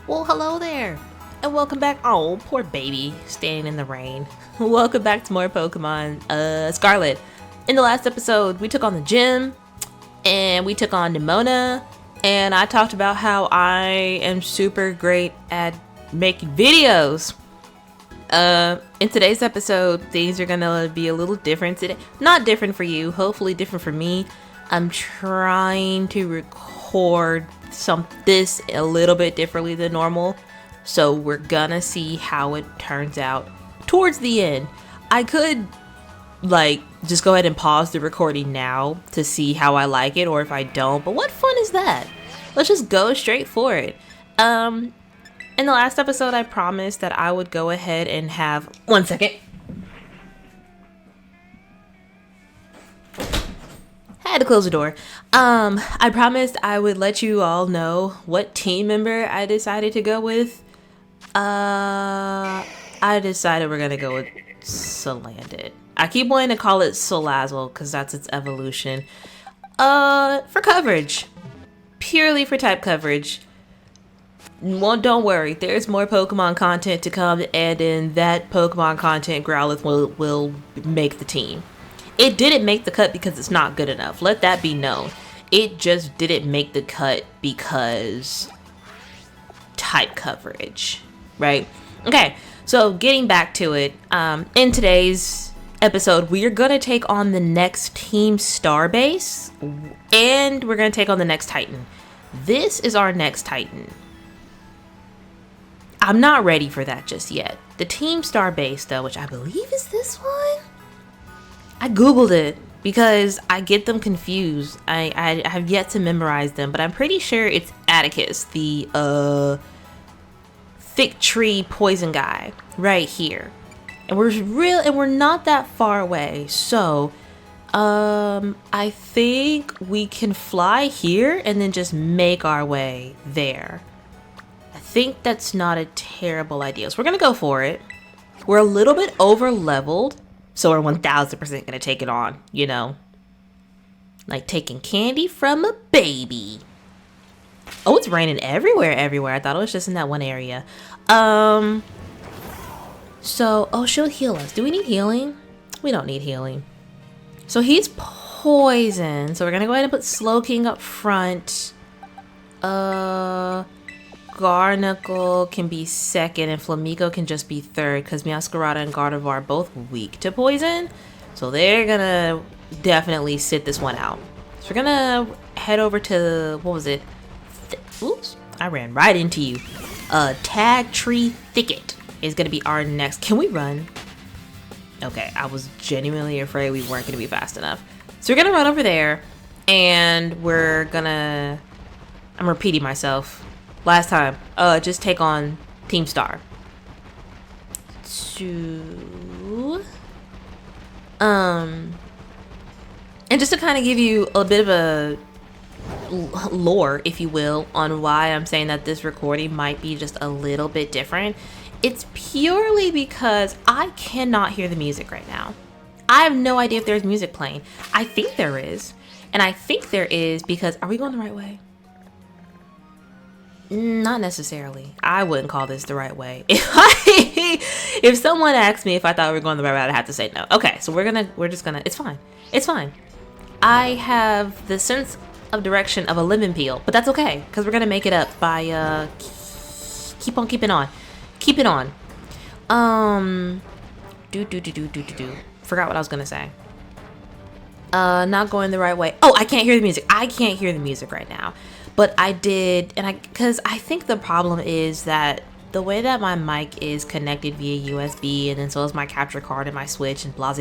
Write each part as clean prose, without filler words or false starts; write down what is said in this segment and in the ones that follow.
Well, hello there, and welcome back. Oh, poor baby, standing in the rain. Welcome back to more Pokemon Scarlet. In the last episode, we took on the gym, and we took on Nimona, and I talked about how I am super great at making videos. In today's episode, things are gonna be a little different today. Not different for you, hopefully different for me. I'm trying to record this a little bit differently than normal, so we're gonna see how it turns out towards the end. I could just go ahead and pause the recording now to see how I like it, or if I don't, but what fun is that? Let's just go straight for it. In the last episode, I promised that I would go ahead and have 1 second. I had to close the door. I promised I would let you all know what team member I decided to go with. I decided we're gonna go with Salandit. I keep wanting to call it Salazzle because that's its evolution. For coverage. Purely for type coverage. Well, don't worry, there's more Pokemon content to come, and in that Pokemon content, Growlithe will make the team. It didn't make the cut because it's not good enough. Let that be known. It just didn't make the cut because type coverage, right? Okay, so getting back to it, in today's episode, we are gonna take on the next Team Starbase, and we're gonna take on the next Titan. This is our next Titan. I'm not ready for that just yet. The Team Starbase, though, which I believe is this one. I googled it because I get them confused. I have yet to memorize them, but I'm pretty sure it's Atticus, the thick tree poison guy, right here. And we're not that far away. So, I think we can fly here and then just make our way there. I think that's not a terrible idea. So we're gonna go for it. We're a little bit over leveled, so we're 1000% gonna take it on, you know? Like taking candy from a baby. Oh, it's raining everywhere. I thought it was just in that one area. Oh, she'll heal us. Do we need healing? We don't need healing. So he's poison. So we're gonna go ahead and put Slowking up front. Garnacle can be second, and Flamigo can just be third, because Meowscarada and Gardevoir are both weak to poison. So they're gonna definitely sit this one out. So we're gonna head over to, what was it? Oops, I ran right into you. Tag Tree Thicket is gonna be our next. Can we run? Okay, I was genuinely afraid we weren't gonna be fast enough. So we're gonna run over there, and I'm repeating myself. Last time, just take on Team Star. And just to kind of give you a bit of a lore, if you will, on why I'm saying that this recording might be just a little bit different, it's purely because I cannot hear the music right now. I have no idea if there's music playing. I think there is. And I think there is because, are we going the right way? Not necessarily. I wouldn't call this the right way. If someone asked me if I thought we were going the right way, I'd have to say no. Okay, so we're just gonna, it's fine. It's fine. I have the sense of direction of a lemon peel, but that's okay, because we're gonna make it up by, keep on keeping on. Keep it on. Forgot what I was gonna say. Not going the right way. Oh, I can't hear the music. I can't hear the music right now. But I did, because I think the problem is that the way that my mic is connected via USB, and then so is my capture card and my Switch and blase,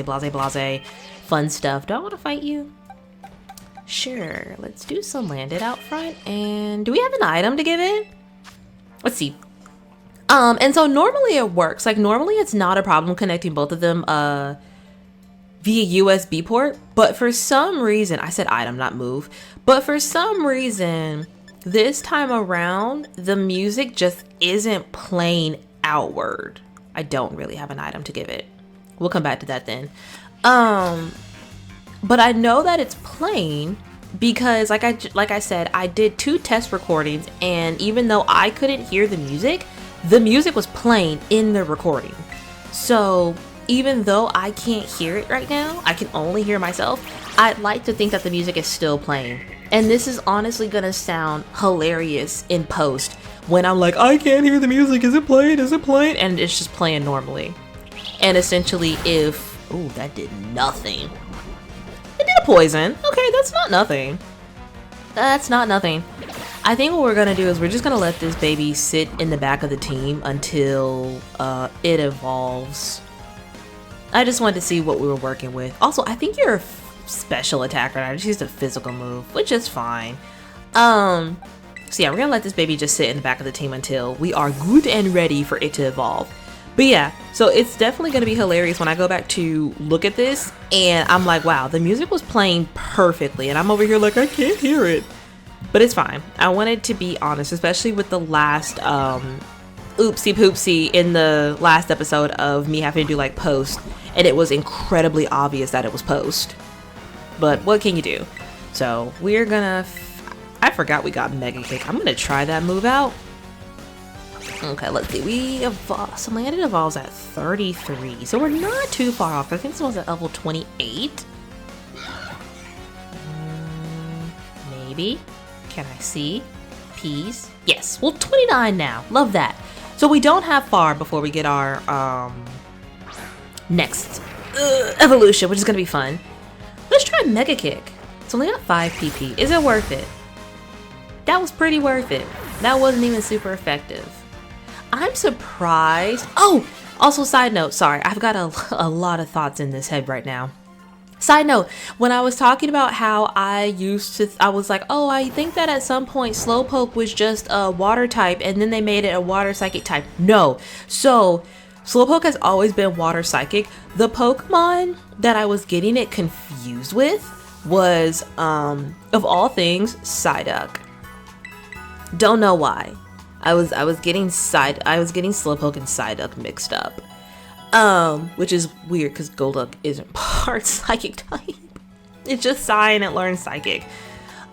fun stuff. Do I want to fight you? Sure, let's do some landed out front. And do we have an item to give it? Let's see. And so normally it works. Like normally it's not a problem connecting both of them via USB port, but for some reason, I said item, not move, but for some reason, this time around, the music just isn't playing outward. I don't really have an item to give it. We'll come back to that then. But I know that it's playing, because like I said, I did 2 test recordings, and even though I couldn't hear the music was playing in the recording. So even though I can't hear it right now, I can only hear myself, I'd like to think that the music is still playing. And this is honestly gonna sound hilarious in post when I'm like, I can't hear the music, is it playing, is it playing? And it's just playing normally. And essentially ooh, that did nothing. It did a poison. Okay, that's not nothing. That's not nothing. I think what we're gonna do is we're just gonna let this baby sit in the back of the team until it evolves. I just wanted to see what we were working with. Also, I think you're a special attacker. I just used a physical move, which is fine. So yeah, we're gonna let this baby just sit in the back of the team until we are good and ready for it to evolve. But yeah, so it's definitely gonna be hilarious when I go back to look at this and I'm like, wow, the music was playing perfectly and I'm over here like, I can't hear it. But it's fine. I wanted to be honest, especially with the last oopsie poopsie in the last episode of me having to do like post, and it was incredibly obvious that it was post. But what can you do? So we're gonna I forgot we got Mega Kick. I'm gonna try that move out. Okay, let's see. We evolve. So Landon evolves at 33, so we're not too far off. I think this one's at level 28. Maybe. Can I see? Peas. Yes. Well, 29 now. Love that. So we don't have far before we get our next evolution, which is gonna be fun. Let's try Mega Kick. It's only got 5 PP. Is it worth it? That was pretty worth it. That wasn't even super effective. I'm surprised. Oh, also side note, sorry, I've got a lot of thoughts in this head right now. Side note, when I was talking about how I was like, oh, I think that at some point Slowpoke was just a water type and then they made it a water psychic type. No. So Slowpoke has always been water psychic. The Pokemon that I was getting it confused with was, of all things, Psyduck. Don't know why. I was getting Slowpoke and Psyduck mixed up. Which is weird because Golduck isn't part psychic type. It's just Psy and it learns psychic.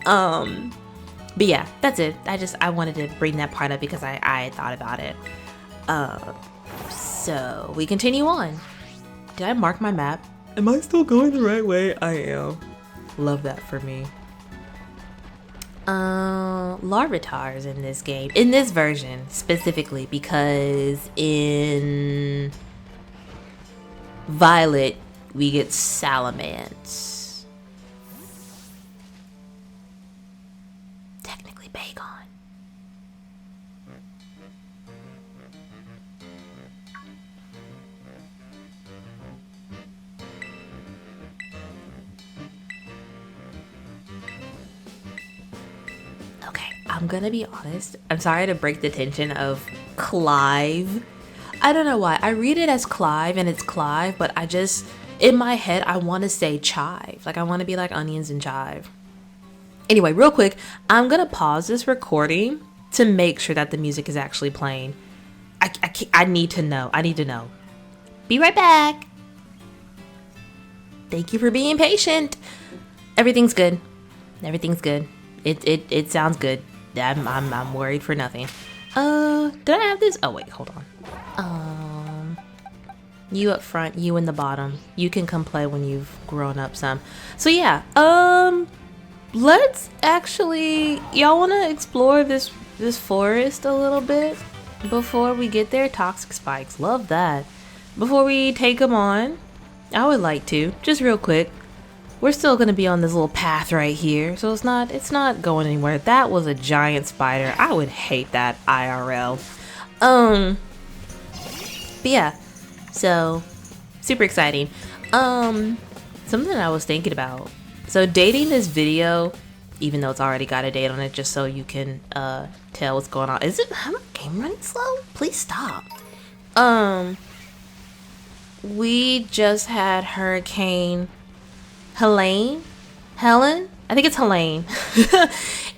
But yeah, that's it. I wanted to bring that part up because I thought about it. So we continue on. Did I mark my map? Am I still going the right way? I am. Love that for me. Larvitars in this game, in this version specifically, because in Violet we get Salamence. Technically Bagon. I'm gonna be honest, I'm sorry to break the tension of Clive. I don't know why. I read it as Clive and it's Clive, but I just, in my head, I want to say chive. Like I want to be like onions and chive. Anyway, real quick, I'm gonna pause this recording to make sure that the music is actually playing. I need to know. I need to know. Be right back. Thank you for being patient. Everything's good. Everything's good. It sounds good. I'm worried for nothing. Did I have this? Oh wait, hold on. You up front, you in the bottom. You can come play when you've grown up some. So yeah, let's actually, y'all wanna explore this forest a little bit before we get there? Toxic spikes, love that. Before we take them on, I would like to, just real quick. We're still gonna be on this little path right here, so it's not going anywhere. That was a giant spider. I would hate that IRL. But yeah, so super exciting. Something I was thinking about. So dating this video, even though it's already got a date on it, just so you can tell what's going on. Is it my game running slow? Please stop. We just had Hurricane Helen? I think it's Helene.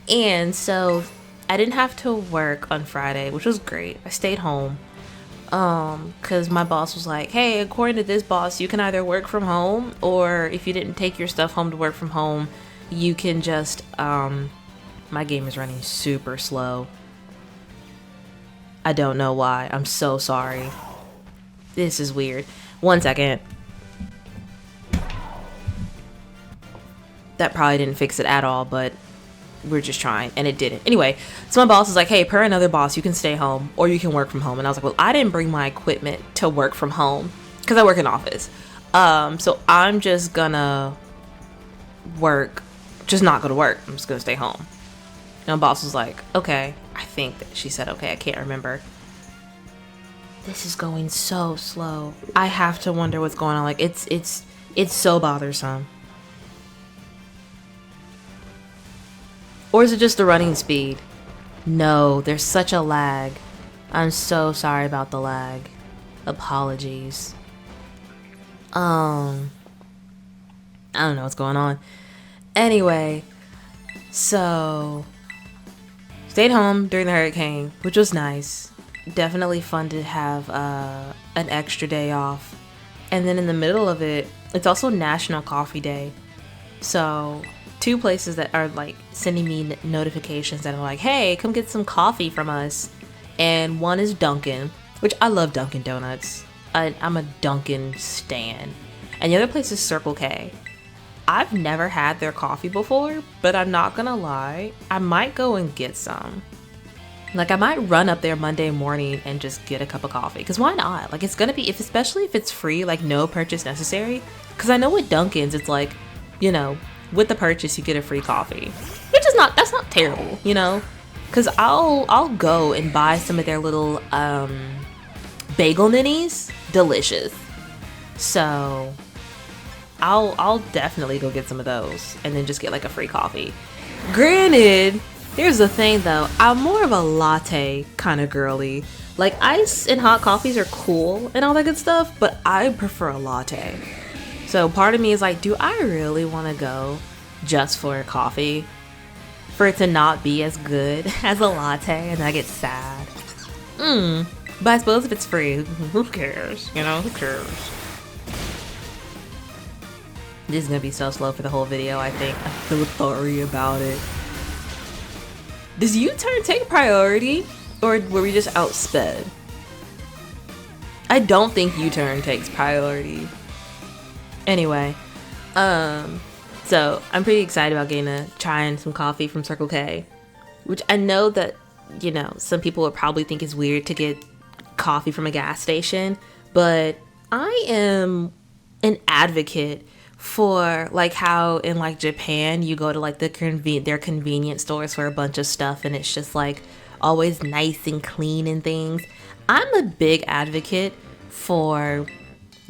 And so I didn't have to work on Friday, which was great. I stayed home. Cause my boss was like, hey, according to this boss, you can either work from home, or if you didn't take your stuff home to work from home, you can just, my game is running super slow. I don't know why. I'm so sorry. This is weird. 1 second. That probably didn't fix it at all, but we're just trying, and it didn't. Anyway, so my boss was like, hey, per another boss, you can stay home or you can work from home. And I was like, well, I didn't bring my equipment to work from home because I work in office. So I'm just gonna work, just not go to work. I'm just gonna stay home. And my boss was like, okay. I think that she said okay. I can't remember. This is going so slow. I have to wonder what's going on. Like it's so bothersome. Or is it just the running speed? No, there's such a lag. I'm so sorry about the lag. Apologies. I don't know what's going on. Anyway, so stayed home during the hurricane, which was nice. Definitely fun to have an extra day off. And then in the middle of it, it's also National Coffee Day. So 2 places that are like sending me notifications that are like, hey, come get some coffee from us. And one is Dunkin', which I love Dunkin' Donuts. I'm a Dunkin' stan. And the other place is Circle K. I've never had their coffee before, but I'm not gonna lie, I might go and get some. Like I might run up there Monday morning and just get a cup of coffee, because why not? Like it's gonna be, especially if it's free, like no purchase necessary. Because I know with Dunkin's, it's like, you know, with the purchase you get a free coffee, which is that's not terrible, you know. Because I'll go and buy some of their little bagel minis, delicious. So I'll definitely go get some of those and then just get like a free coffee. Granted, here's the thing though, I'm more of a latte kind of girly. Like ice and hot coffees are cool and all that good stuff, but I prefer a latte. So part of me is like, do I really want to go just for a coffee? For it to not be as good as a latte and I get sad. But I suppose if it's free, who cares? You know, who cares? This is gonna be so slow for the whole video, I think. I'm so sorry about it. Does U-turn take priority? Or were we just outsped? I don't think U-turn takes priority. Anyway, so I'm pretty excited about getting to trying some coffee from Circle K, which I know that, you know, some people would probably think is weird to get coffee from a gas station, but I am an advocate for like how in like Japan you go to like their convenience stores for a bunch of stuff and it's just like always nice and clean and things. I'm a big advocate for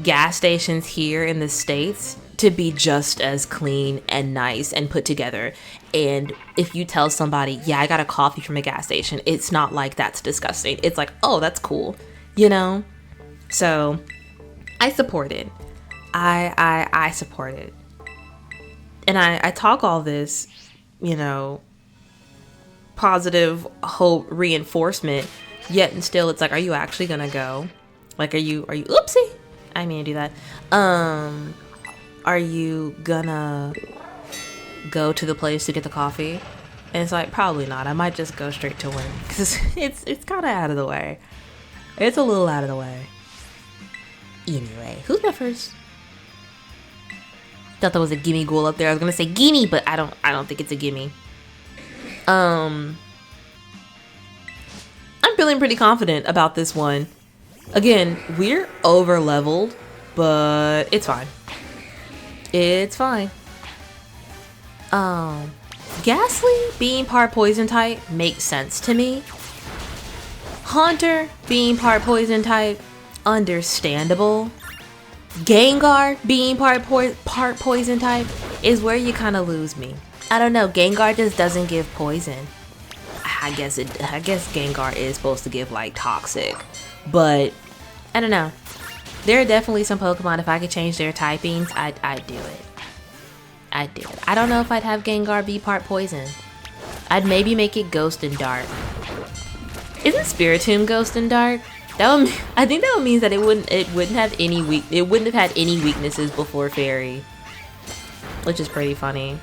gas stations here in the States to be just as clean and nice and put together. And if you tell somebody, yeah, I got a coffee from a gas station, it's not like that's disgusting. It's like, oh, that's cool, you know? So I support it. I support it. And I talk all this, you know, positive hope reinforcement, yet and still it's like, are you actually gonna go? Like, are you oopsie, I mean do that. Are you gonna go to the place to get the coffee? And it's like, probably not. I might just go straight to work because it's kind of out of the way. It's a little out of the way. Anyway, who's my first? Thought that was a gimme ghoul up there. I was gonna say gimme, but I don't think it's a gimme. I'm feeling pretty confident about this one. Again, we're over leveled, but it's fine. It's fine. Ghastly being part poison type makes sense to me. Haunter being part poison type, understandable. Gengar being part poison type is where you kind of lose me. I don't know, Gengar just doesn't give poison. I guess Gengar is supposed to give like toxic, but I don't know. There are definitely some Pokemon, if I could change their typings, I'd do it. I'd do it. I don't know if I'd have Gengar be part poison. I'd maybe make it Ghost and Dark. Isn't Spiritomb Ghost and Dark? I think that would mean that it wouldn't have any weaknesses before Fairy, which is pretty funny.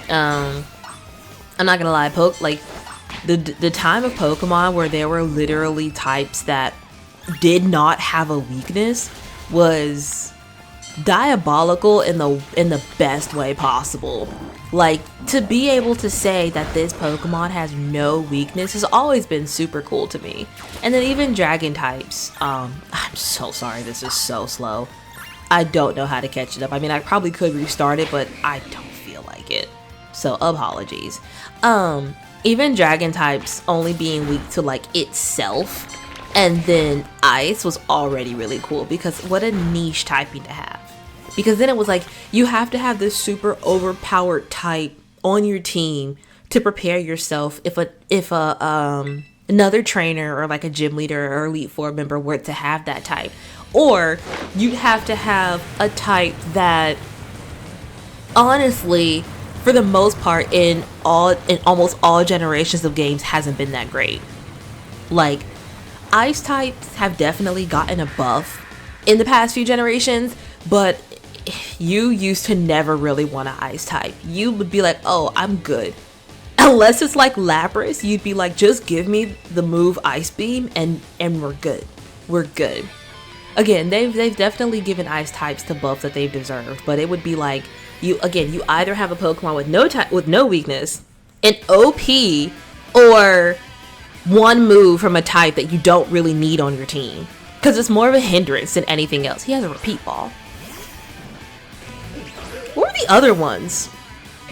I'm not gonna lie, like the time of Pokemon where there were literally types that did not have a weakness was diabolical in the best way possible. Like, to be able to say that this Pokemon has no weakness has always been super cool to me. And then even dragon types, I'm so sorry, this is so slow. I don't know how to catch it up. I mean, I probably could restart it, but I don't feel like it. So apologies. Even dragon types only being weak to like itself and then ice was already really cool, because what a niche typing to have. Because then it was like, you have to have this super overpowered type on your team to prepare yourself if another trainer or like a gym leader or Elite Four member were to have that type. Or you'd have to have a type that honestly, for the most part, in almost all generations of games hasn't been that great. Like, ice types have definitely gotten a buff in the past few generations, but you used to never really want an ice type. You would be like, oh, I'm good. Unless it's like Lapras, you'd be like, just give me the move Ice Beam and we're good. We're good. Again, they've definitely given ice types the buffs that they've deserved, but it would be like, you either have a Pokemon with no weakness, an OP, or one move from a type that you don't really need on your team, because it's more of a hindrance than anything else. He has a repeat ball. What are the other ones?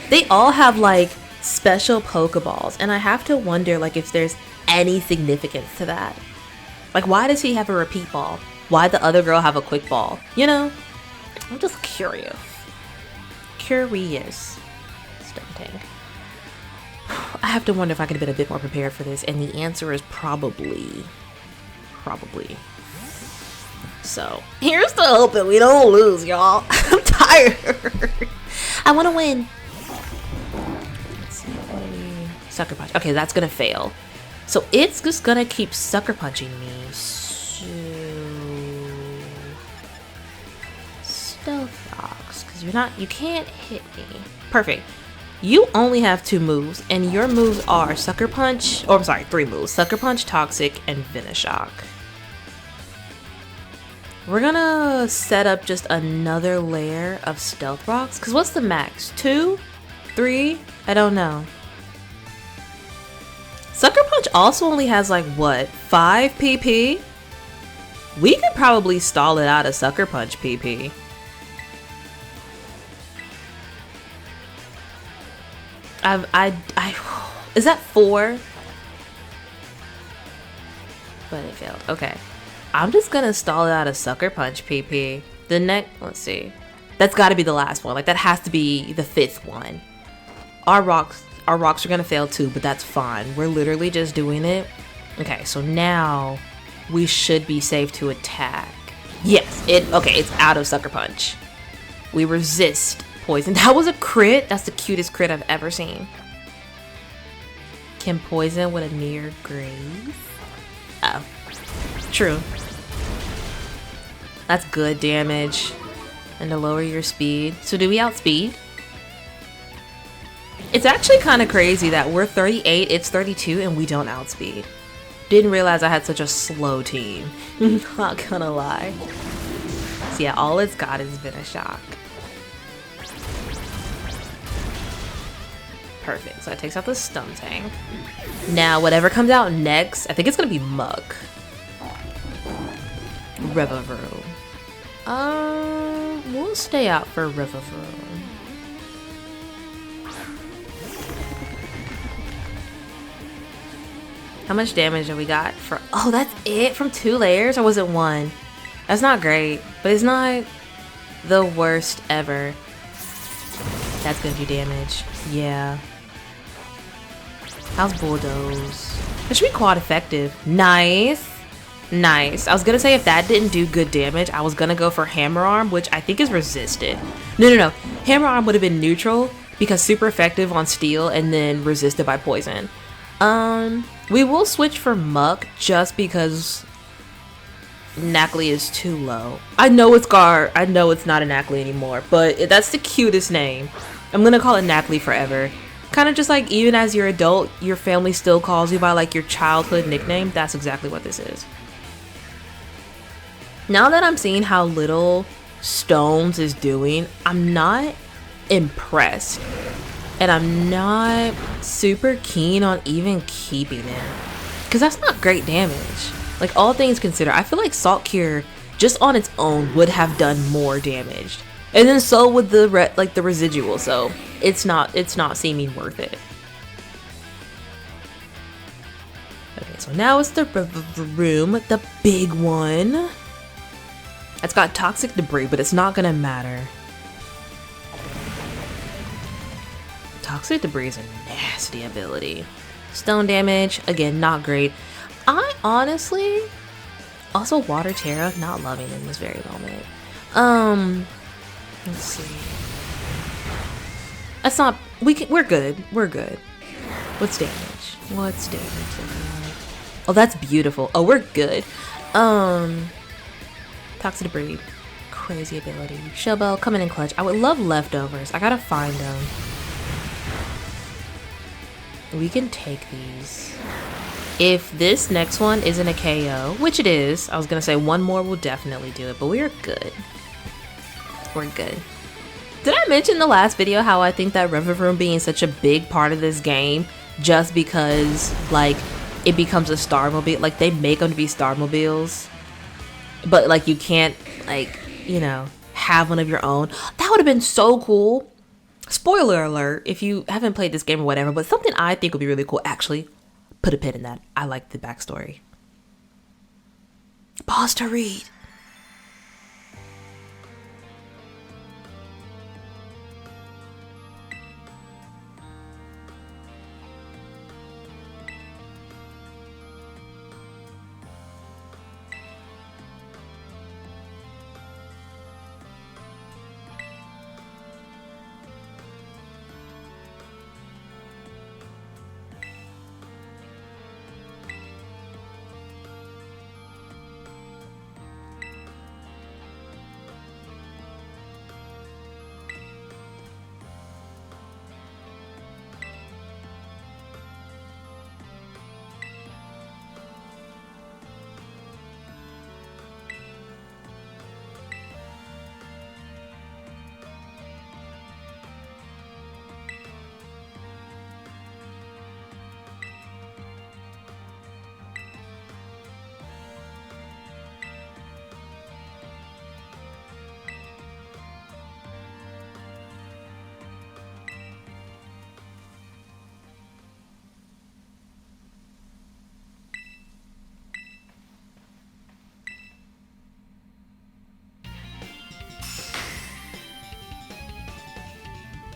They all have like special Pokeballs, and I have to wonder like if there's any significance to that. Like, why does he have a repeat ball? Why the other girl have a quick ball? You know? I'm just curious. Stunting. I have to wonder if I could have been a bit more prepared for this, and the answer is probably. So, here's to hoping we don't lose, y'all. I'm tired. I want to win. Let's see. Sucker Punch. Okay, that's gonna fail. So it's just gonna keep sucker punching me. So Stealth Rocks, because you can't hit me. Perfect. You only have 2 moves, and your moves are Sucker Punch, or I'm sorry, 3 moves. Sucker Punch, Toxic, and Venoshock. We're gonna set up just another layer of Stealth Rocks, because what's the max? 2? 3? I don't know. Sucker Punch also only has like, what, 5 PP? We could probably stall it out of Sucker Punch PP. Is that 4? But it failed. Okay. I'm just gonna stall it out of Sucker Punch PP. The next, let's see. That's gotta be the last one. Like, that has to be the 5th one. Our rocks are gonna fail too, but that's fine. We're literally just doing it. Okay, so now we should be safe to attack. Yes, it's out of Sucker Punch. We resist poison. That was a crit. That's the cutest crit I've ever seen. Can poison with a near graze? Oh, true. That's good damage. And to lower your speed. So do we outspeed? It's actually kind of crazy that we're 38, it's 32, and we don't outspeed. Didn't realize I had such a slow team. Not gonna lie. So yeah, all it's got is Venoshock. Perfect, so that takes out the Stunting. Now, whatever comes out next, I think it's gonna be Muk. Revavroom. We'll stay out for Revavroom. How much damage have we got for? Oh, that's it from 2 layers, or was it 1? That's not great, but it's not the worst ever. That's gonna do damage. Yeah. How's Bulldoze? That should be quad effective. Nice. Nice. I was gonna say if that didn't do good damage, I was gonna go for Hammer Arm, which I think is resisted. No. Hammer Arm would have been neutral because super effective on steel and then resisted by poison. We will switch for Muk just because Nacli is too low. I know it's Gar. I know it's not a Nacli anymore, but that's the cutest name. I'm gonna call it Napoli forever. Kind of just like even as you're adult, your family still calls you by like your childhood nickname. That's exactly what this is. Now that I'm seeing how little Stones is doing, I'm not impressed. And I'm not super keen on even keeping it. Because that's not great damage. Like, all things considered, I feel like Salt Cure, just on its own, would have done more damage. And then so would the the residual, so it's not seeming worth it. Okay, so now it's the room, the big one. It's got toxic debris, but it's not gonna matter. Toxic debris is a nasty ability. Stone damage, again, not great. I honestly, also Water Terra, not loving in this very moment. Let's see. That's not, we're good. We're good. What's damage? What's damage? Oh, that's beautiful. Oh, we're good. Toxic debris. Crazy ability. Shellbell, coming in clutch. I would love leftovers. I gotta find them. We can take these. If this next one isn't a KO, which it is, I was gonna say one more will definitely do it, but we're good. We're good. Did I mention the last video how I think that River Room being such a big part of this game just because, like, it becomes a Starmobile? Like, they make them to be Starmobiles, but, like, you can't, like, you know, have one of your own. That would have been so cool. Spoiler alert, if you haven't played this game or whatever, but something I think would be really cool, actually, put a pin in that. I like the backstory. Pause to read.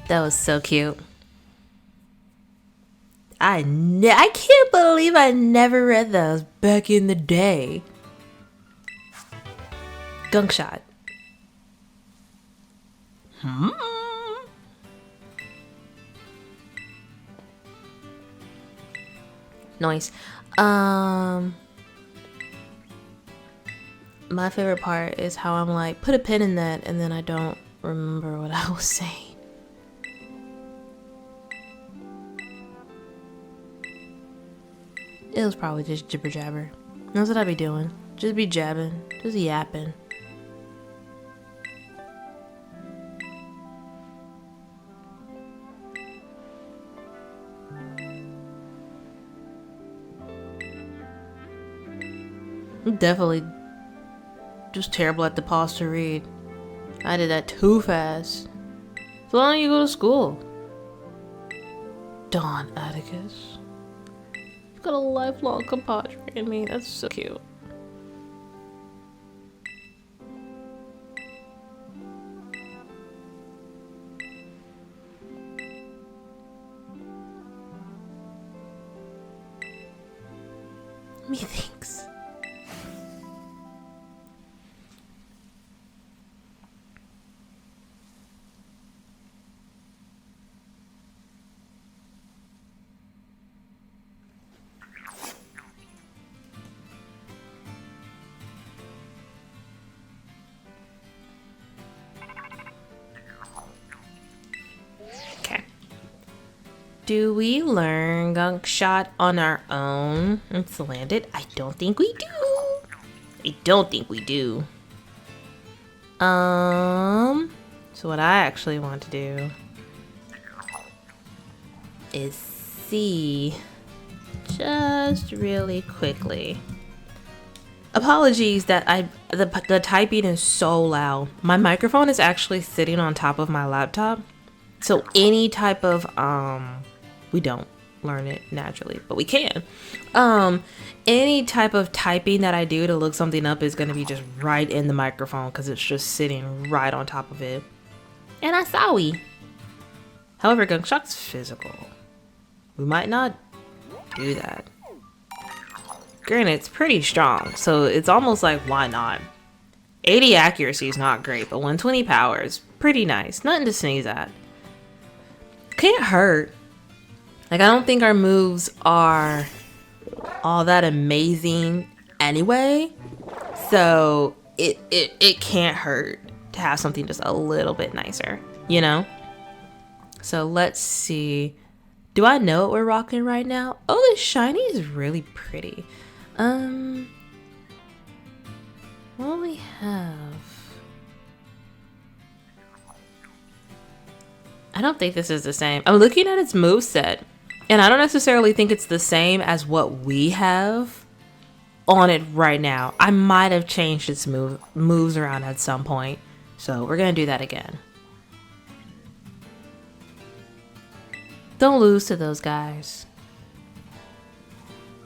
That was so cute. I can't believe I never read those back in the day. Gunk shot. Nice. My favorite part is how I'm like, put a pin in that, and then I don't remember what I was saying. It was probably just jibber jabber. That's what I be doing. Just be jabbing. Just yapping. I'm definitely just terrible at the pause to read. I did that too fast. So why don't you go to school? Dawn Atticus. Got a lifelong compadre in me. That's so cute. Methinks. Do we learn Gunk Shot on our own? It's landed. I don't think we do. I don't think we do. So what I actually want to do is see just really quickly. Apologies that the typing is so loud. My microphone is actually sitting on top of my laptop. So any type of we don't learn it naturally, but we can. Any type of typing that I do to look something up is gonna be just right in the microphone because it's just sitting right on top of it. And I sorry. However, Gunk Shot's physical. We might not do that. Granted, it's pretty strong, so it's almost like, why not? 80 accuracy is not great, but 120 power is pretty nice. Nothing to sneeze at. Can't hurt. Like, I don't think our moves are all that amazing anyway, so it can't hurt to have something just a little bit nicer, you know? So let's see. Do I know what we're rocking right now? Oh, the shiny is really pretty. What do we have? I don't think this is the same. I'm looking at its moveset, and I don't necessarily think it's the same as what we have on it right now. I might have changed its moves around at some point, so we're gonna do that again. Don't lose to those guys.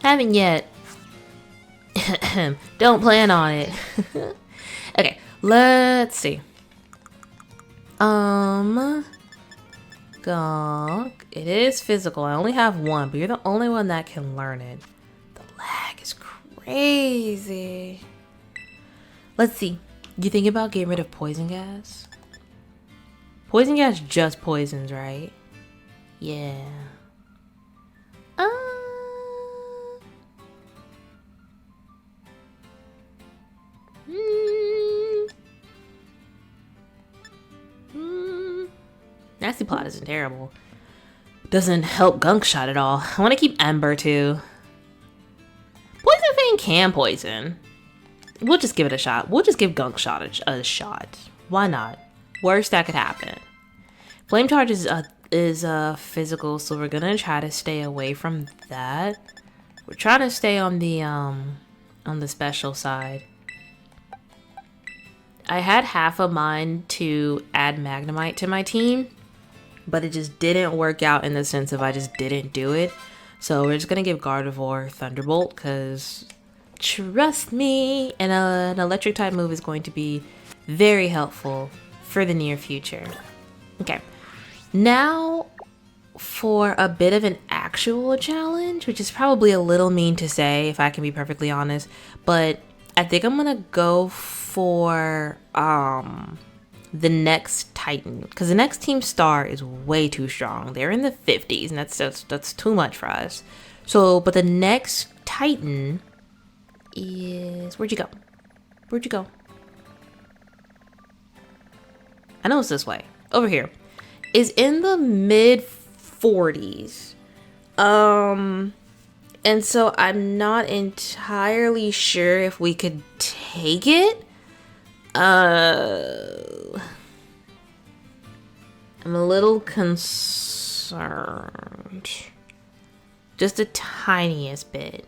Haven't yet. Don't plan on it. Okay, let's see. Gunk. It is physical. I only have one, but you're the only one that can learn it. The lag is crazy. Let's see. You think about getting rid of poison gas? Poison gas just poisons, right? Yeah. Nasty Plot isn't terrible. Doesn't help Gunk Shot at all. I want to keep Ember too. Poison Fang can poison. We'll just give it a shot. We'll just give Gunk Shot a shot. Why not? Worst that could happen. Flame Charge is physical, so we're gonna try to stay away from that. We're trying to stay on the special side. I had half a mind to add Magnemite to my team, but it just didn't work out in the sense of I just didn't do it. So we're just gonna give Gardevoir Thunderbolt because trust me, and an electric type move is going to be very helpful for the near future. Okay, now for a bit of an actual challenge, which is probably a little mean to say if I can be perfectly honest, but I think I'm gonna go for the next Titan, because the next Team Star is way too strong. They're in the 50s, and that's too much for us. So, but the next Titan is, where'd you go? Where'd you go? I know it's this way. Over here. Is in the mid 40s. And so I'm not entirely sure if we could take it. I'm a little concerned. Just the tiniest bit.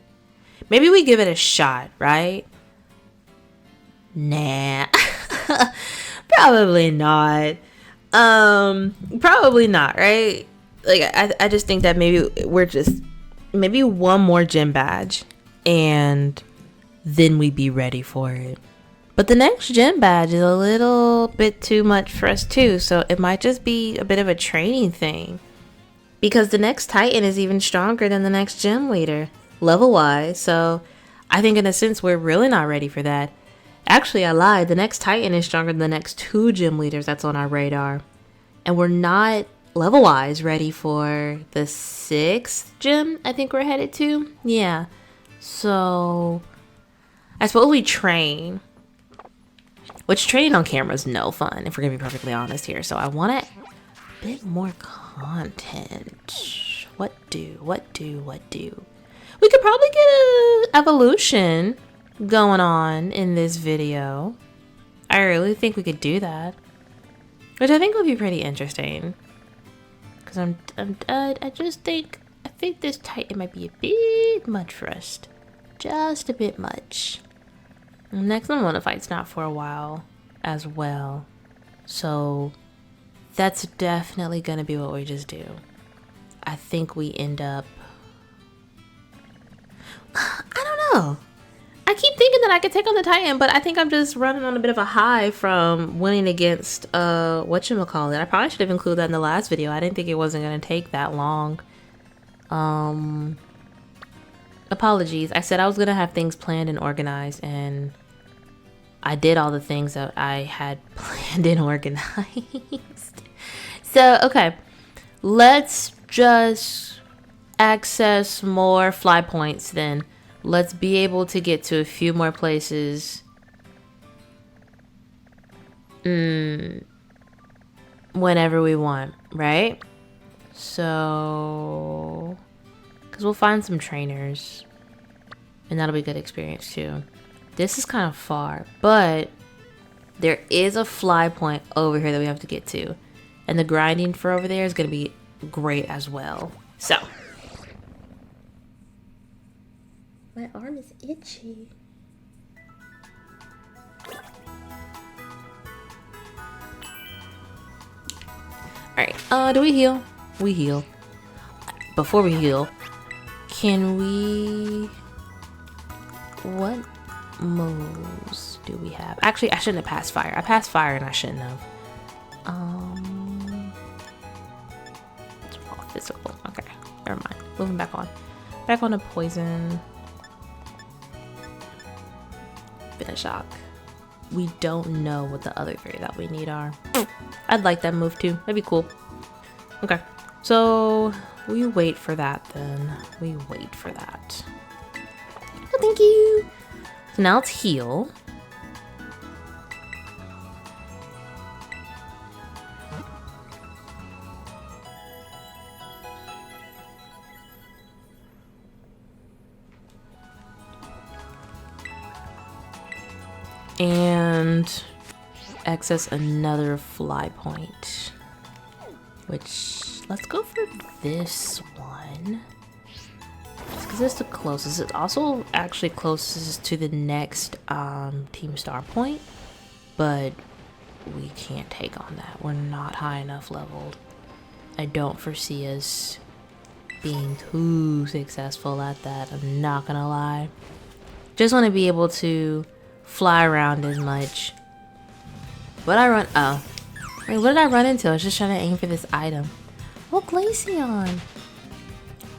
Maybe we give it a shot, right? Nah. Probably not. Probably not, right? Like, I just think that maybe maybe one more gym badge and then we'd be ready for it. But the next gym badge is a little bit too much for us too, so it might just be a bit of a training thing. Because the next Titan is even stronger than the next gym leader, level-wise, so I think in a sense we're really not ready for that. Actually, I lied. The next Titan is stronger than the next two gym leaders that's on our radar. And we're not, level-wise, ready for the 6th gym I think we're headed to. Yeah. So, I suppose we train. Which training on camera is no fun, if we're going to be perfectly honest here. So, I want a bit more content. What do? We could probably get a evolution going on in this video. I really think we could do that, which I think would be pretty interesting. Cause I think this Titan might be a bit much for us, just a bit much. Next one I want to fight's not for a while as well, so that's definitely gonna be what we just do. I think we end up, I don't know. I keep thinking that I could take on the Titan, but I think I'm just running on a bit of a high from winning against whatchamacallit. I probably should have included that in the last video. I didn't think it wasn't gonna take that long. Apologies. I said I was gonna have things planned and organized, and I did all the things that I had planned and organized. So, okay. Let's just access more fly points then. Let's be able to get to a few more places. Whenever we want, right? So, because we'll find some trainers, and that'll be a good experience too. This is kind of far, but there is a fly point over here that we have to get to, and the grinding for over there is going to be great as well. So, my arm is itchy. Alright, do we heal? We heal. Before we heal, can we... What moves do we have? Actually, I shouldn't have passed fire. I passed fire and I shouldn't have. It's all physical. Okay, never mind. Moving back on. Back on to poison. Been a shock. We don't know what the other three that we need are. I'd like that move too. That'd be cool. Okay, so we wait for that then. We wait for that. Oh, thank you. So now let's heal. And access another fly point, which let's go for this one because it's the closest. It's also actually closest to the next team star point, but we can't take on that. We're not high enough leveled. I don't foresee us being too successful at that. I'm not gonna lie. Just want to be able to fly around as much. What I run? Oh, wait, what did I run into? I was just trying to aim for this item. Oh, Glaceon.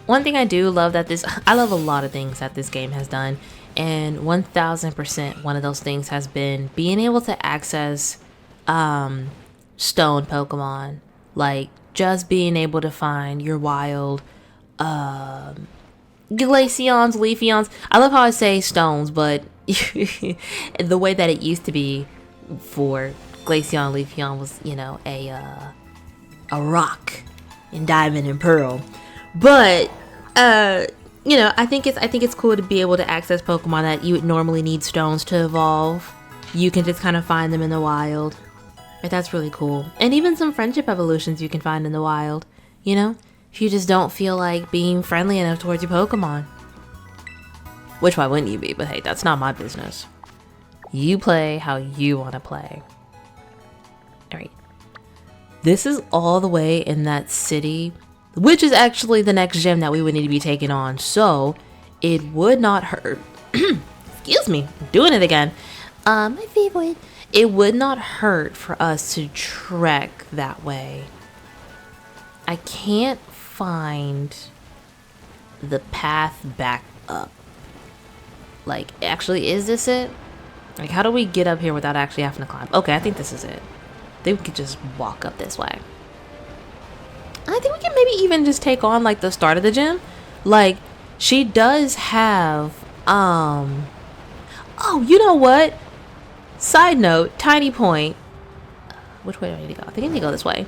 One thing I do love that I love a lot of things that this game has done, and 1000% one of those things has been being able to access stone Pokemon, like just being able to find your wild Glaceons, Leafeons. I love how I say stones, but the way that it used to be for Glaceon, Leafeon was, you know, a rock in Diamond and Pearl. But you know, I think it's cool to be able to access Pokemon that you would normally need stones to evolve. You can just kind of find them in the wild. Right, that's really cool. And even some friendship evolutions you can find in the wild, you know, if you just don't feel like being friendly enough towards your Pokemon. Which, why wouldn't you be? But hey, that's not my business. You play how you want to play. Alright. This is all the way in that city, which is actually the next gym that we would need to be taking on. So, it would not hurt. Excuse me, I'm doing it again. My favorite. It would not hurt for us to trek that way. I can't find the path back up. Like, actually, is this it? Like, how do we get up here without actually having to climb? Okay, I think this is it. I think we could just walk up this way. I think we can maybe even just take on, like, the start of the gym. Like, she does have, oh, you know what? Side note, tiny point. Which way do I need to go? I think I need to go this way.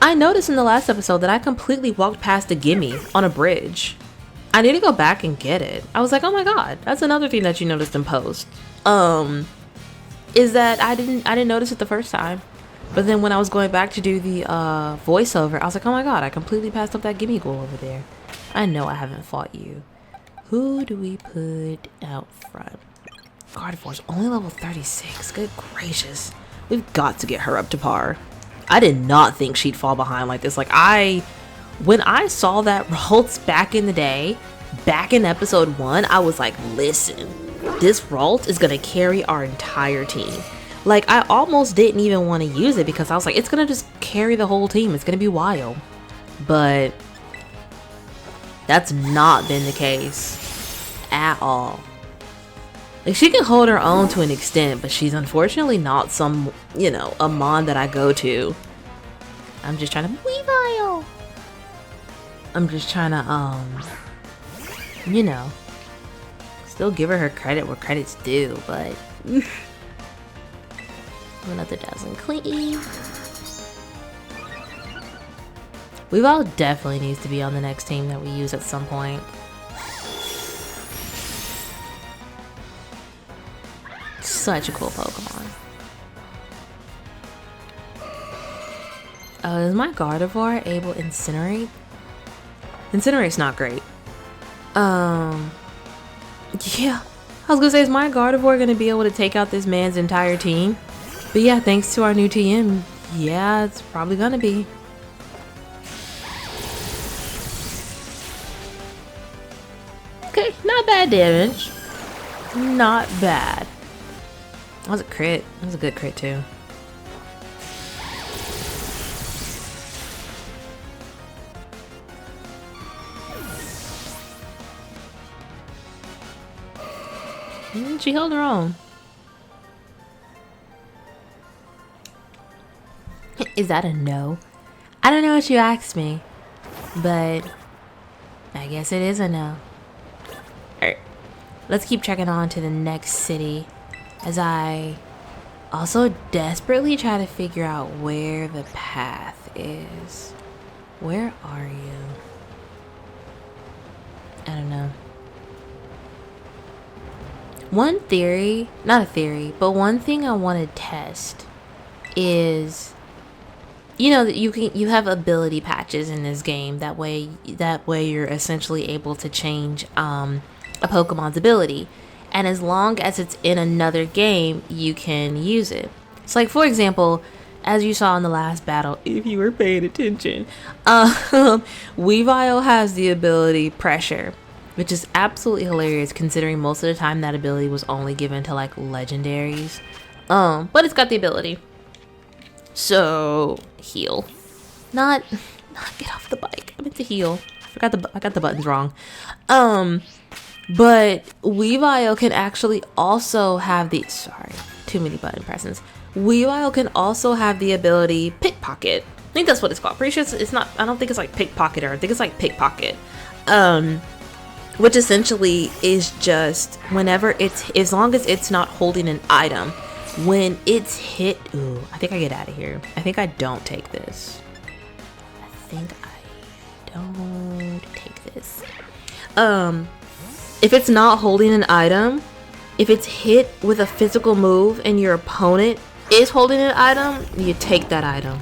I noticed in the last episode that I completely walked past a gimme on a bridge. I need to go back and get it. I was like, oh my god, that's another thing that you noticed in post. Is that I didn't notice it the first time. But then when I was going back to do the voiceover, I was like, oh my god, I completely passed up that gimme ghoul over there. I know I haven't fought you. Who do we put out front? Gardevoir's only level 36. Good gracious. We've got to get her up to par. I did not think she'd fall behind like this. Like, when I saw that Ralts back in the day, back in episode 1, I was like, listen, this Ralt is gonna carry our entire team. Like, I almost didn't even want to use it because I was like, it's gonna just carry the whole team. It's gonna be wild. But that's not been the case at all. Like, she can hold her own to an extent, but she's unfortunately not some, you know, a mon that I go to. I'm just trying to Weavile. I'm just trying to, you know, still give her credit where credit's due, but another Dazzling Clean. Weavile definitely needs to be on the next team that we use at some point. Such a cool Pokemon. Oh, is my Gardevoir able to Incinerate? Incinerate's not great. Yeah. I was gonna say, is my Gardevoir gonna be able to take out this man's entire team? But yeah, thanks to our new TM, yeah, it's probably gonna be. Okay, not bad damage. Not bad. That was a crit. That was a good crit too. She held her own. Is that a no? I don't know what you asked me, but I guess it is a no. Alright, let's keep checking on to the next city as I also desperately try to figure out where the path is. Where are you? I don't know. One theory, not a theory, but one thing I want to test is, you know, that you have ability patches in this game. That way you're essentially able to change a Pokemon's ability, and as long as it's in another game, you can use it. So, like, for example, as you saw in the last battle, if you were paying attention, Weavile has the ability Pressure, which is absolutely hilarious considering most of the time that ability was only given to like legendaries. But it's got the ability. So heal. Not get off the bike. I meant to heal. I got the buttons wrong. But Weavile can actually also have the too many button presses. Weavile can also have the ability Pickpocket. I think that's what it's called. Pretty sure it's not, I don't think it's like Pickpocketer. I think it's like Pickpocket. Which essentially is just whenever as long as it's not holding an item, when it's hit, ooh, I think I get out of here. I think I don't take this. If it's not holding an item, if it's hit with a physical move and your opponent is holding an item, you take that item,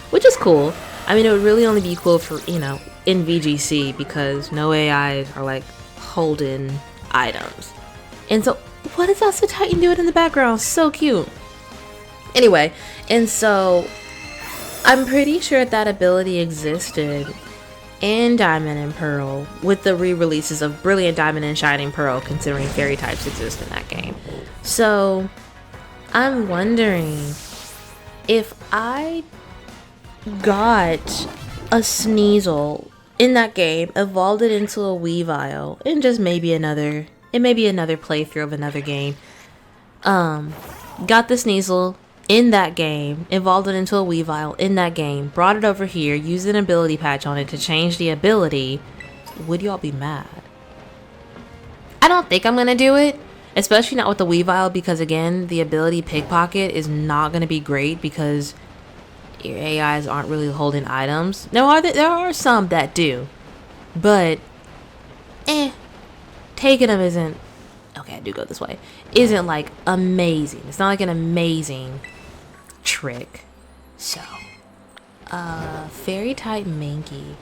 which is cool. I mean, it would really only be cool for, you know, in VGC because no AIs are like holding items. And so, what is Elsa Titan doing in the background? So cute. Anyway, and so I'm pretty sure that ability existed in Diamond and Pearl with the re-releases of Brilliant Diamond and Shining Pearl, considering fairy types exist in that game. So I'm wondering if I got a Sneasel in that game, evolved it into a Weavile, and just maybe another playthrough of another game, got the Sneasel in that game, evolved it into a Weavile in that game, brought it over here, used an ability patch on it to change the ability, would y'all be mad? I don't think I'm gonna do it, especially not with the Weavile, because again, the ability Pickpocket is not gonna be great because Your AIs aren't really holding items. There are some that do, but taking them isn't. Okay, I do go this way. Isn't like amazing. It's not like an amazing trick. So, fairy type Mankey,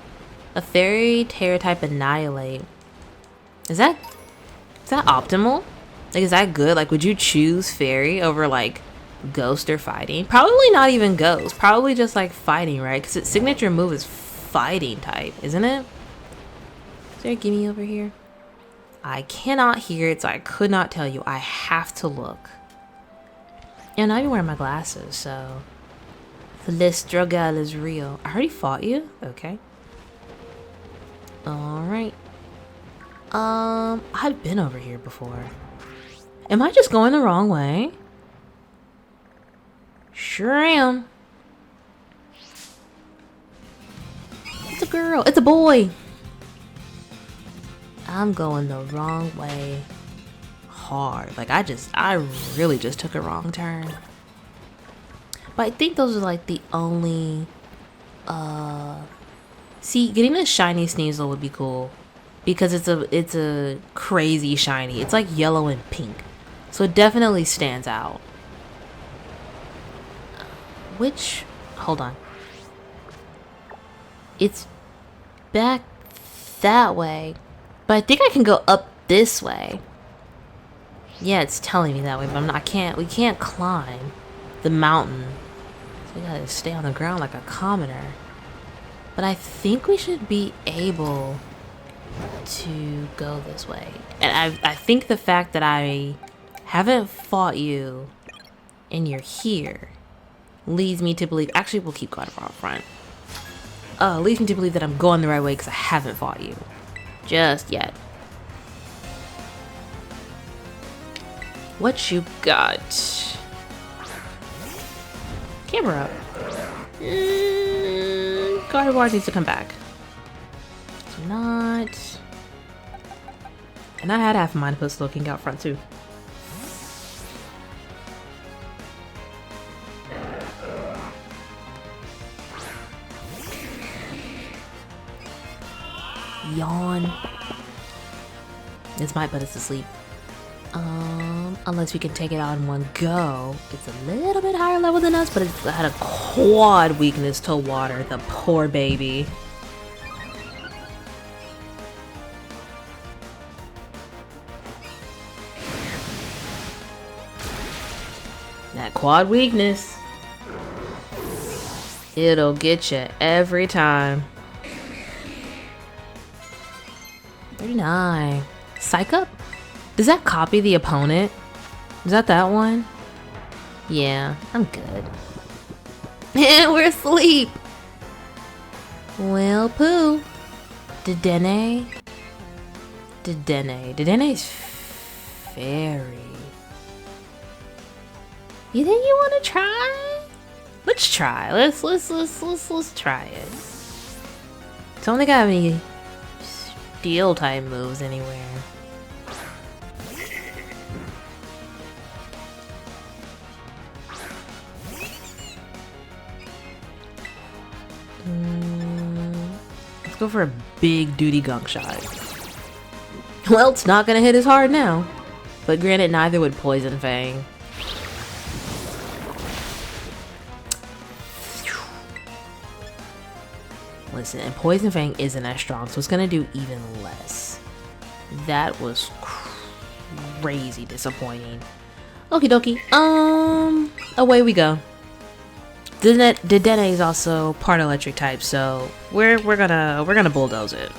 a fairy terror type Annihilate. Is that optimal? Like, is that good? Like, would you choose fairy over like ghost or fighting? Probably not even ghost. Probably just like fighting, right? Because its signature move is fighting type, isn't it? Is there a gimme over here? I cannot hear it, so I could not tell you. I have to look. And I'm wearing my glasses, so the struggle is real. I already fought you? Okay. Alright. I've been over here before. Am I just going the wrong way? Sure am. It's a girl. It's a boy. I'm going the wrong way hard. Like, I really just took a wrong turn. But I think those are like the only, see, getting a shiny Sneasel would be cool because it's a crazy shiny. It's like yellow and pink. So it definitely stands out. Hold on. It's back that way. But I think I can go up this way. Yeah, it's telling me that way, but we can't climb the mountain. So we gotta stay on the ground like a commoner. But I think we should be able to go this way. And I think the fact that I haven't fought you and you're here leads me to believe, actually we'll keep Gardevoir up front. Leads me to believe that I'm going the right way because I haven't fought you. Just yet. What you got? Camera up. Gardevoir needs to come back. So not. And I had half of mine to put Slowking out front too. Yawn. This might put us to sleep. Unless we can take it out in one go. It's a little bit higher level than us, but it's had a quad weakness to water. The poor baby. That quad weakness. It'll get you every time. 39. Psych up? Does that copy the opponent? Is that one? Yeah, I'm good. And we're asleep. Well, poo. Dedenne. Dedenne's fairy. You think you want to try? Let's try. Let's try it. Don't think I have any steel type moves anywhere. Let's go for a big duty gunk shot. Well, it's not gonna hit as hard now. But granted, neither would Poison Fang. Listen, and Poison Fang isn't as strong, so it's gonna do even less. That was crazy disappointing. Okie dokie. Away we go. Dedenne is also part electric type, so we're gonna bulldoze it.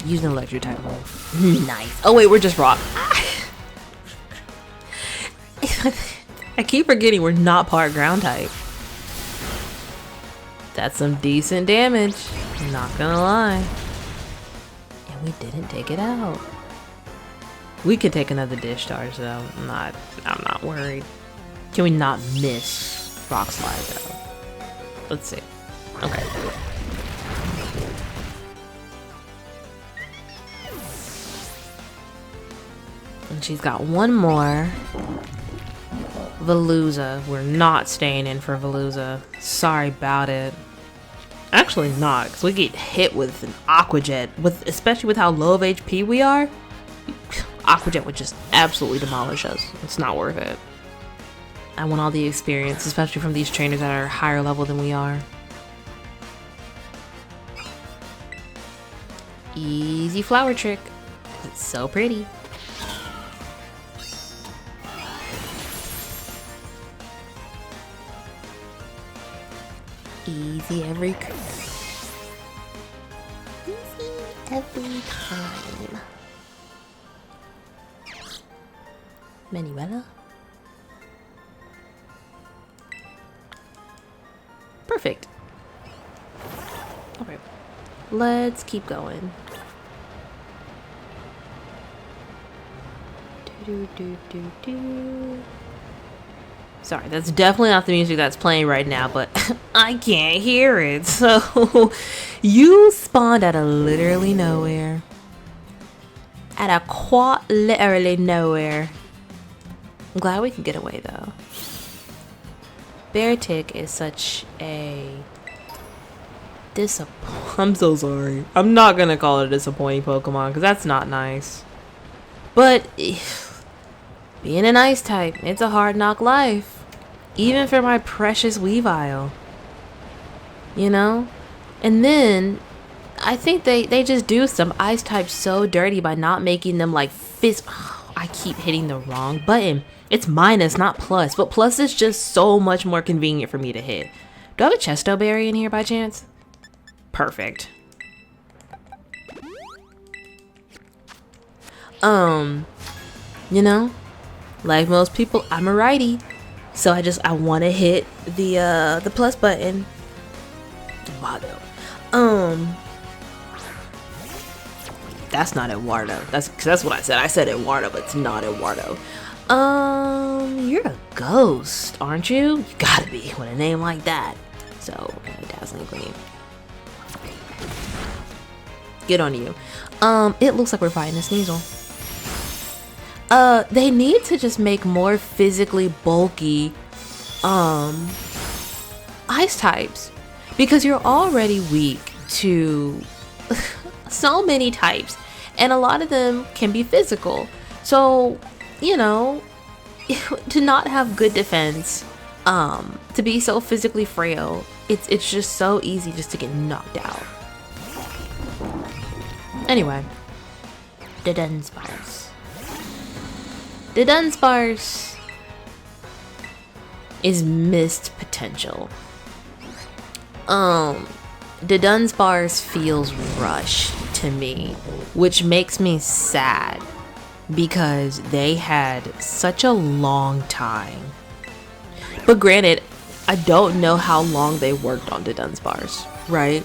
Use an electric type move. Nice. Oh wait, we're just rock. I keep forgetting we're not part ground type. That's some decent damage. Not gonna lie. And we didn't take it out. We could take another discharge though. I'm not worried. Can we not miss Rock Slide though? Let's see. Okay. And she's got one more. Veluza. We're not staying in for Veluza. Sorry about it. Actually not, because we get hit with an Aqua Jet, especially with how low of HP we are. Aqua Jet would just absolutely demolish us. It's not worth it. I want all the experience, especially from these trainers that are higher level than we are. Easy flower trick. It's so pretty. Easy every time. Manuela. Perfect. Alright. Let's keep going. Sorry, that's definitely not the music that's playing right now, but I can't hear it. So, you spawned out of literally nowhere. At a quite literally nowhere. I'm glad we can get away though. Beartic is such a I'm so sorry. I'm not gonna call it a disappointing Pokemon because that's not nice. But being an ice type, it's a hard knock life. Even for my precious Weavile. You know? And then I think they just do some ice types so dirty by not making them like I keep hitting the wrong button. It's minus, not plus. But plus is just so much more convenient for me to hit. Do I have a Chesto Berry in here by chance? Perfect. You know, like most people, I'm a righty, so I want to hit the plus button. Eduardo. That's not Eduardo. That's what I said. I said Eduardo, but it's not Eduardo. You're a ghost, aren't you? You gotta be with a name like that. So, Dazzling Gleam. Get on you. It looks like we're fighting a Sneasel. They need to just make more physically bulky, ice types. Because you're already weak to so many types. And a lot of them can be physical. So, you know, to not have good defense, to be so physically frail, it's just so easy just to get knocked out. Anyway, the Dunsparce. The Dunsparce is missed potential. The Dunsparce feels rushed to me, which makes me sad because they had such a long time. But granted, I don't know how long they worked on the Dunsparce, right?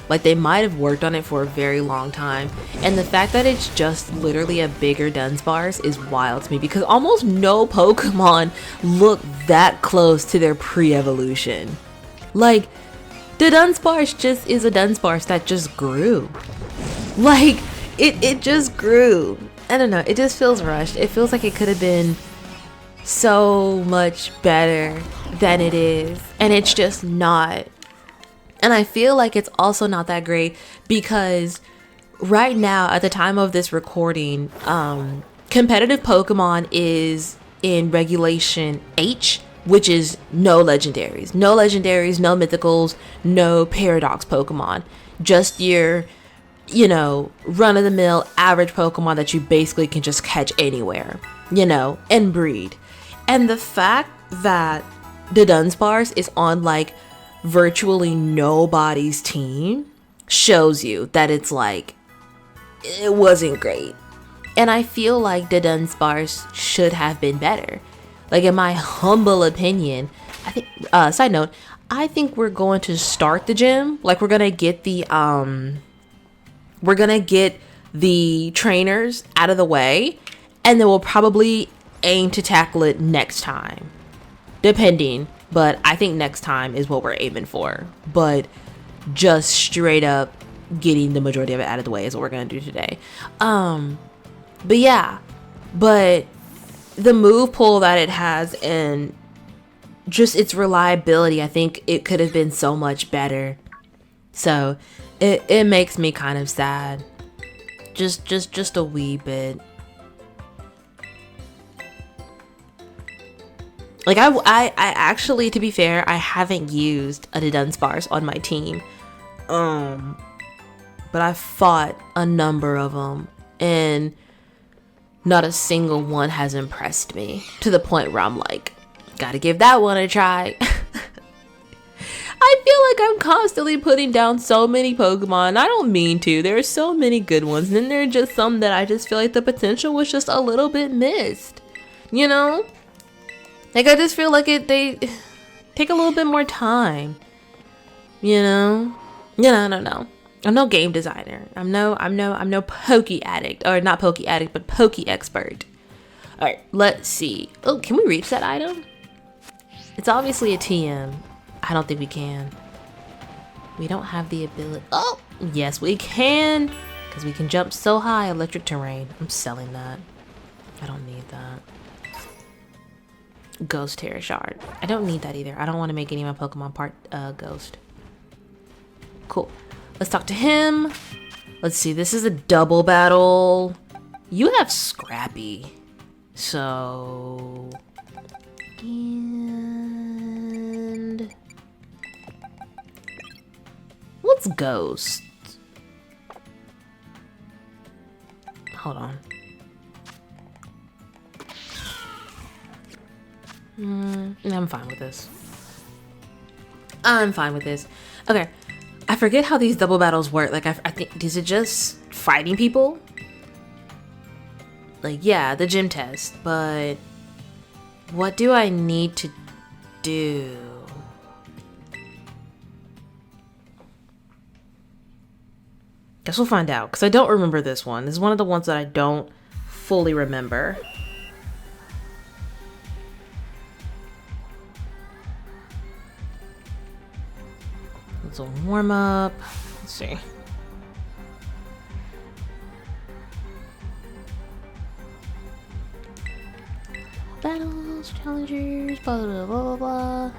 Like they might have worked on it for a very long time. And the fact that it's just literally a bigger Dunsparce is wild to me because almost no Pokemon look that close to their pre-evolution. Like, the Dunsparce just is a Dunsparce that just grew. Like, it just grew. I don't know, it just feels rushed. It feels like it could have been so much better than it is. And it's just not. And I feel like it's also not that great because right now, at the time of this recording, competitive Pokemon is in Regulation H, which is no legendaries. No legendaries, no mythicals, no paradox Pokemon. Just your, you know, run-of-the-mill average Pokemon that you basically can just catch anywhere, you know, and breed. And the fact that the Dunsparce is on, like, virtually nobody's team shows you that it's like, it wasn't great. And I feel like the Dunsparce should have been better. Like, in my humble opinion, I think, side note, I think we're going to start the gym. Like, we're gonna get the trainers out of the way, and then we'll probably aim to tackle it next time. Depending, but I think next time is what we're aiming for. But just straight up getting the majority of it out of the way is what we're gonna do today. But yeah, but the move pool that it has in just its reliability, I think it could have been so much better. So it makes me kind of sad. Just a wee bit. Like I actually, to be fair, I haven't used a Dunsparce on my team. But I fought a number of them and not a single one has impressed me to the point where I'm like, gotta give that one a try. I feel like I'm constantly putting down so many Pokemon. I don't mean to. There are so many good ones. And then there are just some that I just feel like the potential was just a little bit missed. You know? Like I just feel like they take a little bit more time. You know? I don't know. I'm no game designer. I'm no Poke addict. Or not Poke addict, but Poke expert. Alright, let's see. Oh, can we reach that item? It's obviously a TM. I don't think we can. We don't have the ability. Oh, yes, we can. Because we can jump so high. Electric terrain. I'm selling that. I don't need that. Ghost Terra Shard. I don't need that either. I don't want to make any of my Pokemon part ghost. Cool. Let's talk to him. Let's see. This is a double battle. You have Scrappy. So... And... What's Ghost? Hold on. I'm fine with this. I'm fine with this. Okay. I forget how these double battles work. Like, I think, is it just fighting people? Like, yeah, the gym test, but what do I need to do? Guess we'll find out, because I don't remember this one. This is one of the ones that I don't fully remember. It's a warm up. Let's see. Battles, challengers, blah blah blah blah blah.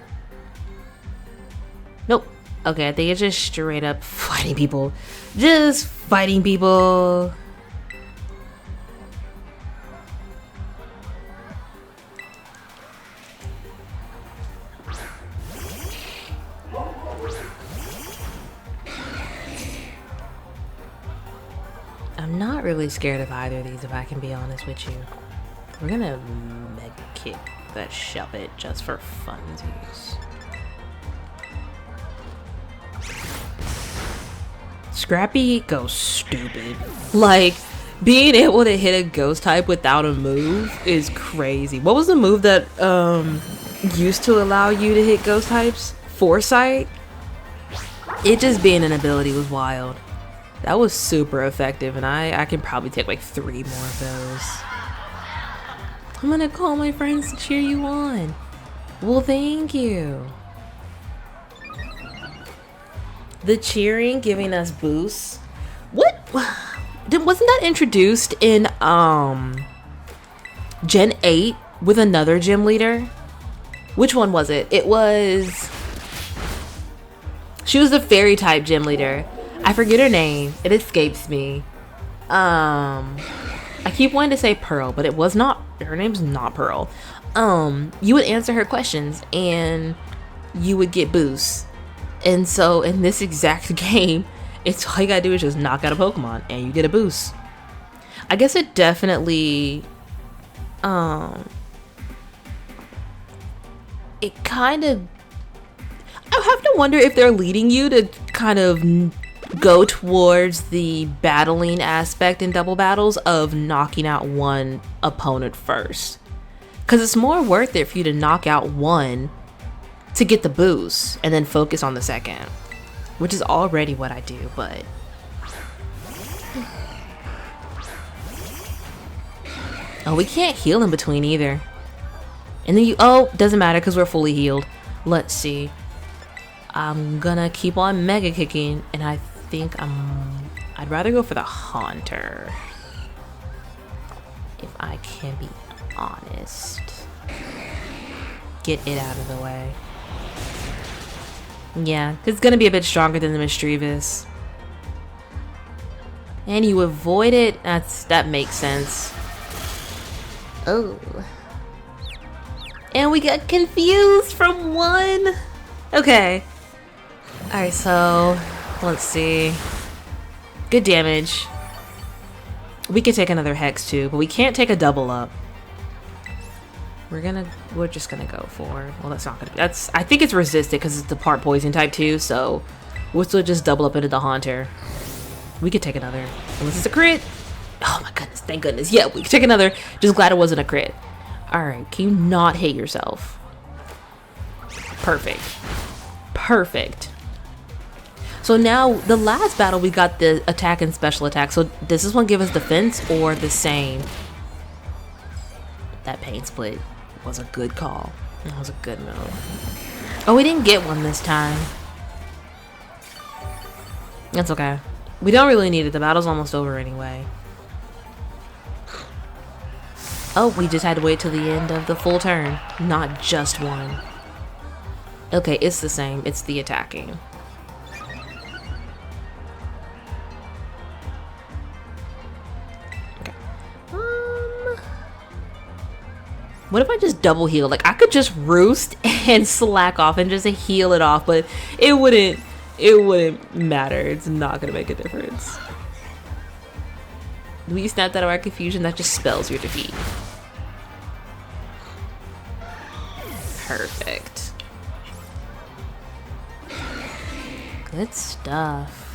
Nope. Okay, I think it's just straight up fighting people. Just fighting people. I'm not really scared of either of these, if I can be honest with you. We're gonna mega kick that Shelpit just for funsies. Scrappy goes stupid. Like, being able to hit a ghost type without a move is crazy. What was the move that used to allow you to hit ghost types? Foresight? It just being an ability was wild. That was super effective, and I can probably take like 3 more of those. I'm gonna call my friends to cheer you on. Well, thank you. The cheering giving us boosts. What? Wasn't that introduced in Gen 8 with another gym leader? Which one was it? It was... She was the fairy type gym leader. I forget her name. It escapes me. I keep wanting to say Pearl, but it was not. Her name's not Pearl. You would answer her questions and you would get boosts. And so in this exact game, it's all you gotta do is just knock out a Pokemon and you get a boost. I guess it definitely it kind of, I have to wonder if they're leading you to kind of go towards the battling aspect in double battles of knocking out one opponent first, because it's more worth it for you to knock out one to get the boost and then focus on the second, which is already what I do. But oh, we can't heal in between either. And then doesn't matter because we're fully healed. Let's see. I'm gonna keep on mega kicking, and I think I'd rather go for the Haunter, if I can be honest. get it out of the way. Yeah, it's gonna be a bit stronger than the Mischievous. And you avoid it? That makes sense. Oh. And we got confused from one. Okay. Alright, so let's see. Good damage. We could take another Hex too, but we can't take a double up. We're just gonna go for, well, that's not gonna be, I think it's resisted because it's the part poison type too, so we'll still just double up into the Haunter. We could take another, unless it's a crit. Oh my goodness, thank goodness. Yeah, we could take another. Just glad it wasn't a crit. Alright, can you not hit yourself? Perfect. Perfect. So now, the last battle we got the attack and special attack. So does this one give us defense or the same? That pain split was a good call. That was a good move. Oh, we didn't get one this time. That's okay. We don't really need it. The battle's almost over anyway. Oh, we just had to wait till the end of the full turn. Not just one. Okay, it's the same. It's the attacking. Okay. What if I just double heal? Like, I could just roost and slack off and just heal it off, but it wouldn't matter. It's not gonna make a difference. We snap that out of our confusion. That just spells your defeat. Perfect. Good stuff.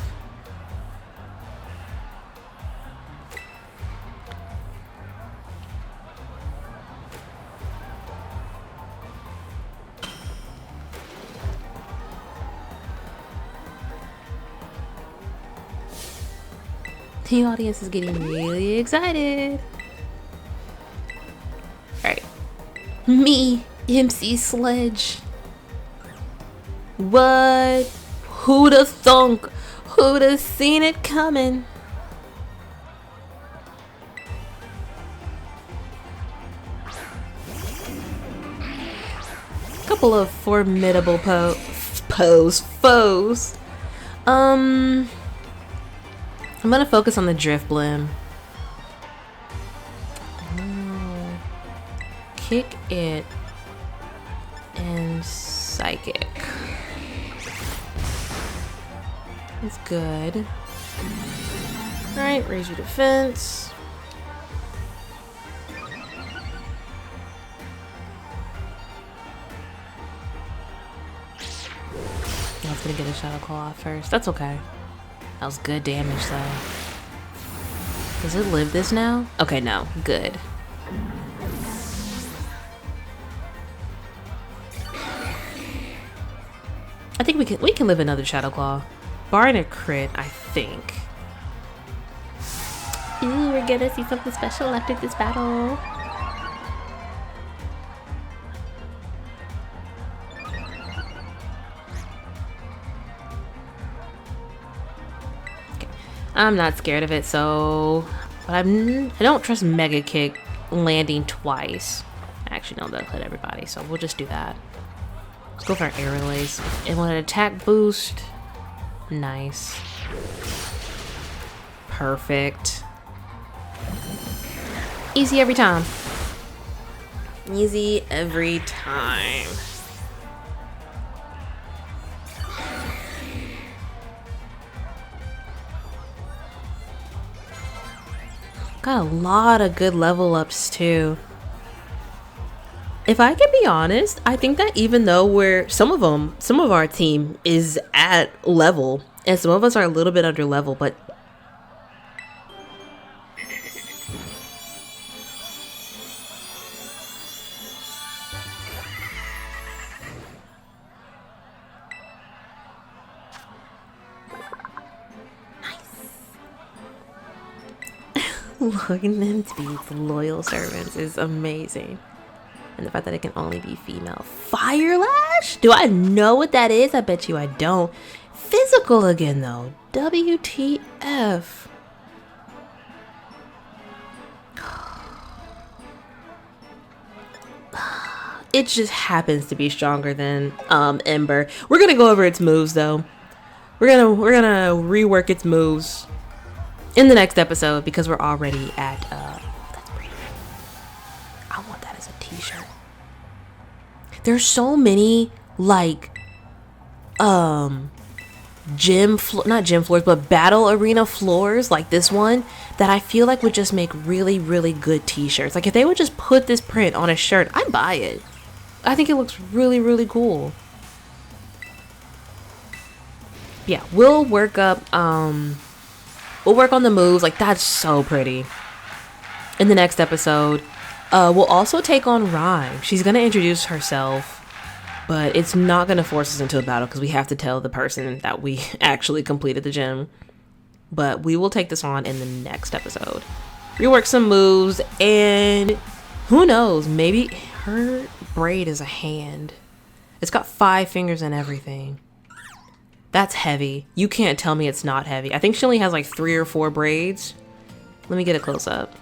The audience is getting really excited. Alright. Me, MC Sledge. What? Who'da thunk? Who'da seen it coming? Couple of formidable foes. I'm gonna focus on the Drift Blim. Kick it and Psychic. That's good. Alright, raise your defense. I was gonna get a Shadow Claw off first. That's okay. That was good damage though. Does it live this now? Okay, no. Good. I think we can live another Shadow Claw. Barring a crit, I think. Ooh, we're gonna see something special after this battle. I'm not scared of it, so... But I don't trust Mega Kick landing twice. Actually, no, that'll hit everybody, so we'll just do that. Let's go for an Air Release. And want an attack boost. Nice. Perfect. Easy every time. Easy every time. Got a lot of good level ups too. If I can be honest, I think that even though some of our team is at level and some of us are a little bit under level, but looking them to be loyal servants is amazing. And the fact that it can only be female. Fire Lash? Do I know what that is? I bet you I don't. Physical again though. WTF. It just happens to be stronger than Ember. We're gonna go over its moves though. We're gonna rework its moves in the next episode because we're already at that's pretty. I want that as a t-shirt. There's so many like not gym floors, but battle arena floors like this one that I feel like would just make really, really good t-shirts. Like if they would just put this print on a shirt, I'd buy it. I think it looks really, really cool. Yeah, we'll work up, we'll work on the moves. Like that's so pretty. In the next episode, we'll also take on Rhyme. She's gonna introduce herself, but it's not gonna force us into a battle because we have to tell the person that we actually completed the gym. But we will take this on in the next episode. Rework some moves, and who knows, maybe her braid is a hand. It's got 5 fingers and everything. That's heavy. You can't tell me it's not heavy. I think she only has like 3 or 4 braids. Let me get a close up.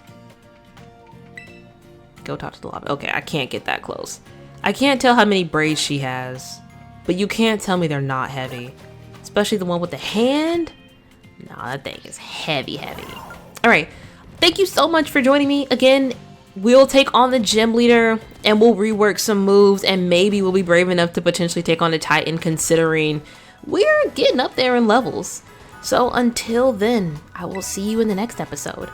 Go talk to the lobby. Okay, I can't get that close. I can't tell how many braids she has, but you can't tell me they're not heavy. Especially the one with the hand. Nah, that thing is heavy, heavy. All right, thank you so much for joining me. Again, we'll take on the gym leader and we'll rework some moves, and maybe we'll be brave enough to potentially take on the Titan, considering we're getting up there in levels. So until then, I will see you in the next episode.